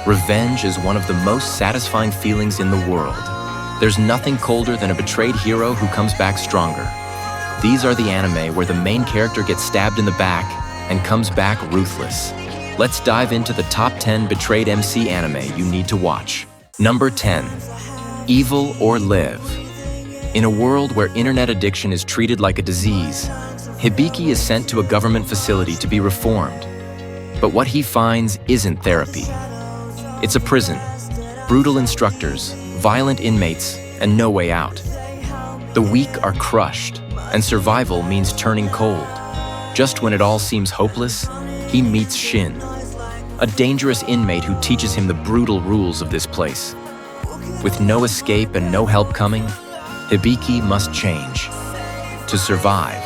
Revenge is one of the most satisfying feelings in the world. There's nothing colder than a betrayed hero who comes back stronger. These are the anime where the main character gets stabbed in the back and comes back ruthless. Let's dive into the top 10 betrayed MC anime you need to watch. Number 10. Evil or Live. In a world where internet addiction is treated like a disease, Hibiki is sent to a government facility to be reformed. But what he finds isn't therapy. It's a prison, brutal instructors, violent inmates, and no way out. The weak are crushed, and survival means turning cold. Just when it all seems hopeless, he meets Shin, a dangerous inmate who teaches him the brutal rules of this place. With no escape and no help coming, Hibiki must change. To survive,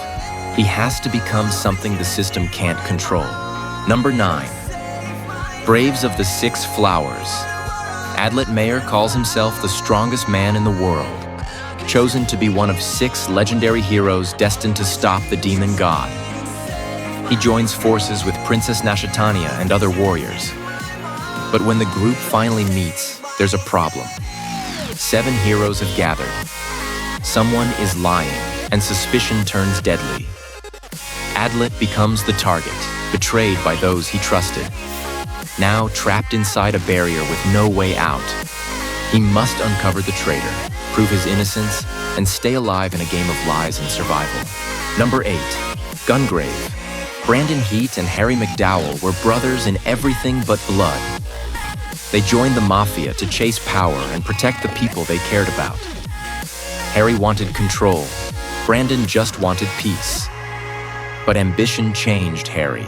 he has to become something the system can't control. Number 9. Braves of the Six Flowers. Adlet Mayer calls himself the strongest man in the world, chosen to be one of 6 legendary heroes destined to stop the demon god. He joins forces with Princess Nashitania and other warriors. But when the group finally meets, there's a problem. 7 heroes have gathered. Someone is lying, and suspicion turns deadly. Adlet becomes the target, betrayed by those he trusted. Now trapped inside a barrier with no way out, he must uncover the traitor, prove his innocence, and stay alive in a game of lies and survival. Number 8. Gungrave. Brandon Heat and Harry McDowell were brothers in everything but blood. They joined the mafia to chase power and protect the people they cared about. Harry wanted control. Brandon just wanted peace. But ambition changed Harry,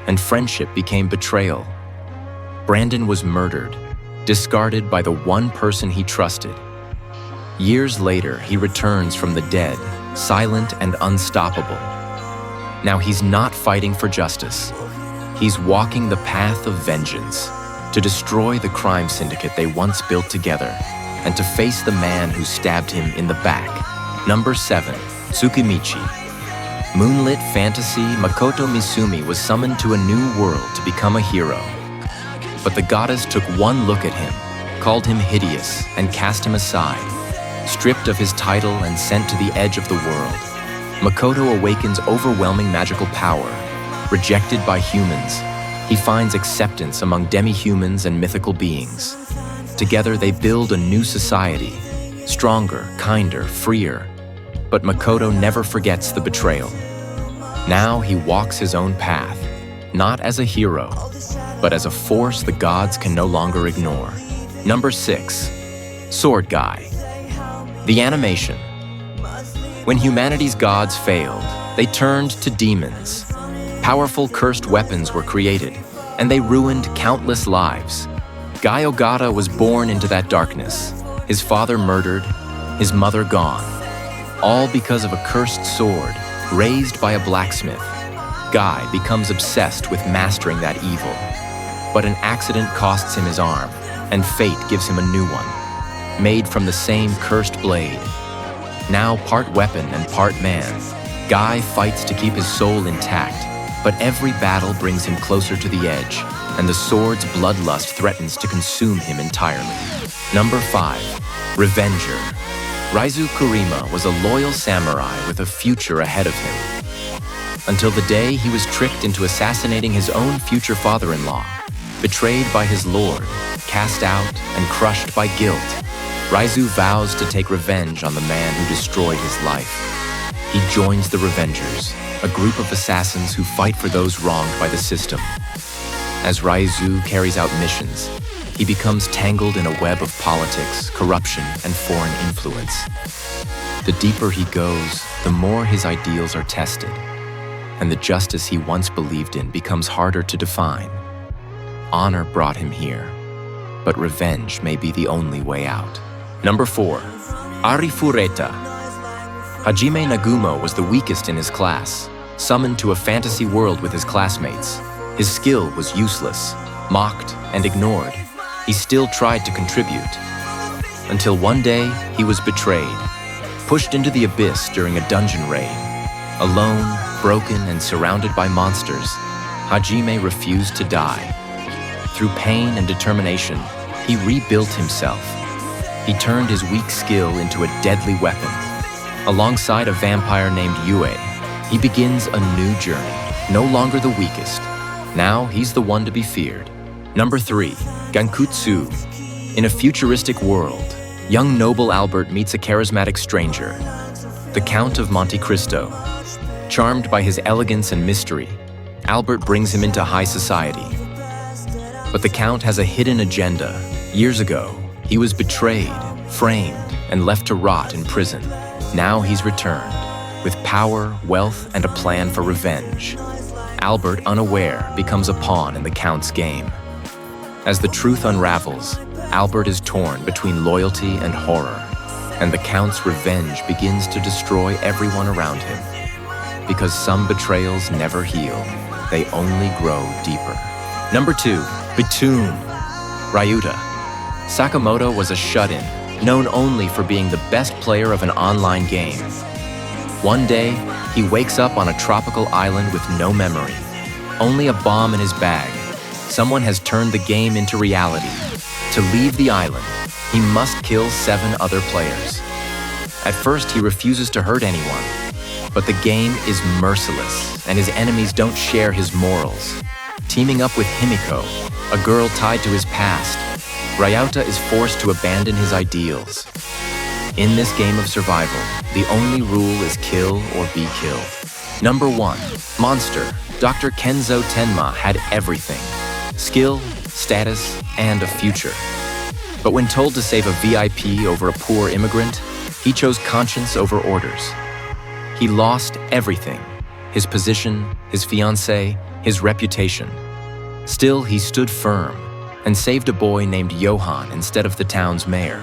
and friendship became betrayal. Brandon was murdered, discarded by the one person he trusted. Years later, he returns from the dead, silent and unstoppable. Now he's not fighting for justice. He's walking the path of vengeance, to destroy the crime syndicate they once built together, and to face the man who stabbed him in the back. Number 7. Tsukimichi. Moonlit fantasy Makoto Misumi was summoned to a new world to become a hero. But the goddess took one look at him, called him hideous, and cast him aside. Stripped of his title and sent to the edge of the world, Makoto awakens overwhelming magical power. Rejected by humans, he finds acceptance among demi-humans and mythical beings. Together they build a new society, stronger, kinder, freer. But Makoto never forgets the betrayal. Now he walks his own path, not as a hero, but as a force the gods can no longer ignore. Number 6. Sword Guy. The animation. When humanity's gods failed, they turned to demons. Powerful cursed weapons were created, and they ruined countless lives. Guy Ogata was born into that darkness, his father murdered, his mother gone. All because of a cursed sword, raised by a blacksmith. Guy becomes obsessed with mastering that evil. But an accident costs him his arm, and fate gives him a new one, made from the same cursed blade. Now part weapon and part man, Guy fights to keep his soul intact, but every battle brings him closer to the edge, and the sword's bloodlust threatens to consume him entirely. Number 5. Revenger. Raizu Kurima was a loyal samurai with a future ahead of him. Until the day he was tricked into assassinating his own future father-in-law. Betrayed by his lord, cast out, and crushed by guilt, Raizu vows to take revenge on the man who destroyed his life. He joins the Revengers, a group of assassins who fight for those wronged by the system. As Raizu carries out missions, he becomes tangled in a web of politics, corruption, and foreign influence. The deeper he goes, the more his ideals are tested, and the justice he once believed in becomes harder to define. Honor brought him here, but revenge may be the only way out. Number 4. Arifureta. Hajime Nagumo was the weakest in his class, summoned to a fantasy world with his classmates. His skill was useless, mocked, and ignored. He still tried to contribute. Until one day, he was betrayed, pushed into the abyss during a dungeon raid. Alone, broken, and surrounded by monsters, Hajime refused to die. Through pain and determination, he rebuilt himself. He turned his weak skill into a deadly weapon. Alongside a vampire named Yue, he begins a new journey, no longer the weakest. Now he's the one to be feared. Number 3, Gankutsu. In a futuristic world, young noble Albert meets a charismatic stranger, the Count of Monte Cristo. Charmed by his elegance and mystery, Albert brings him into high society. But the Count has a hidden agenda. Years ago, he was betrayed, framed, and left to rot in prison. Now he's returned, with power, wealth, and a plan for revenge. Albert, unaware, becomes a pawn in the Count's game. As the truth unravels, Albert is torn between loyalty and horror, and the Count's revenge begins to destroy everyone around him. Because some betrayals never heal, they only grow deeper. Number 2, Bitoon. Ryuta. Sakamoto was a shut-in, known only for being the best player of an online game. One day, he wakes up on a tropical island with no memory, only a bomb in his bag. Someone has turned the game into reality. To leave the island, he must kill 7 other players. At first, he refuses to hurt anyone, but the game is merciless, and his enemies don't share his morals. Teaming up with Himiko, a girl tied to his past, Ryuta is forced to abandon his ideals. In this game of survival, the only rule is kill or be killed. Number 1, Monster. Dr. Kenzo Tenma had everything: skill, status, and a future. But when told to save a VIP over a poor immigrant, he chose conscience over orders. He lost everything: his position, his fiancée, his reputation. Still, he stood firm and saved a boy named Johann instead of the town's mayor.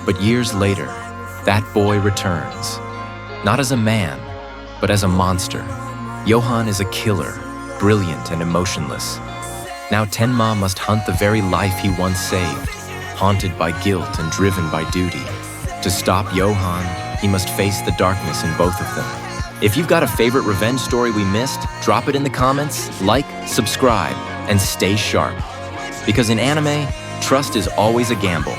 But years later, that boy returns, not as a man, but as a monster. Johann is a killer, brilliant and emotionless. Now Tenma must hunt the very life he once saved, haunted by guilt and driven by duty. To stop Johann, he must face the darkness in both of them. If you've got a favorite revenge story we missed, drop it in the comments, like, subscribe, and stay sharp. Because in anime, trust is always a gamble.